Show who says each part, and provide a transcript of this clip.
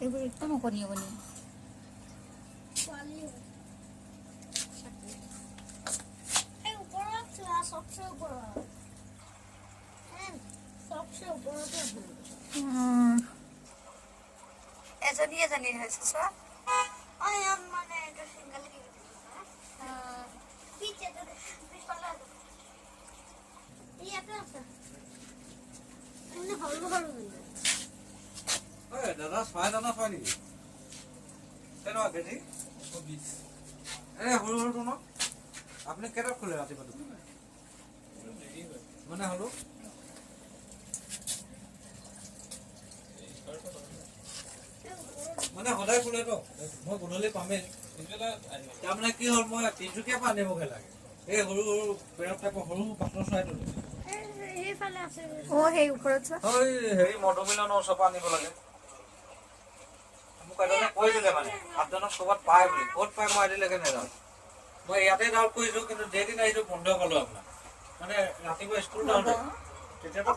Speaker 1: এইবোৰ একদম অকণি অকণি এজনী এজনী হৈছে চোৱা
Speaker 2: দাদা ছয় দানা ছয় নেকি কেনেকুৱা কেজি সৰু সৰুটো ন আপুনি কেইটাত খোলে ৰাতিপুৱা মানে হলো মানে সদায় খোলেতো মই গধূলি পামেই তাৰমানে কি হ'ল মই তিনিচুকীয়া পৰা আনিবগে লাগে এই সৰু সৰু পেৰট টাইপৰ সৰু পাথৰ চৰাইটো
Speaker 1: সেই ওপৰত
Speaker 2: হেৰি মধুমিলনৰ ওচৰৰ পৰা আনিব লাগে মোক এজনে কৈ দিলে মানে আপোনালোক ক'ৰবাত পায় বুলি ক'ত পায় মই আজিলৈকে নাজানো মই ইয়াতে ডাউট কৰিছোঁ কিন্তু যেইদিন আহিছোঁ বন্ধ পালোঁ আপোনাক মানে ৰাতিপুৱা স্কুল যাওঁতে তেতিয়াতো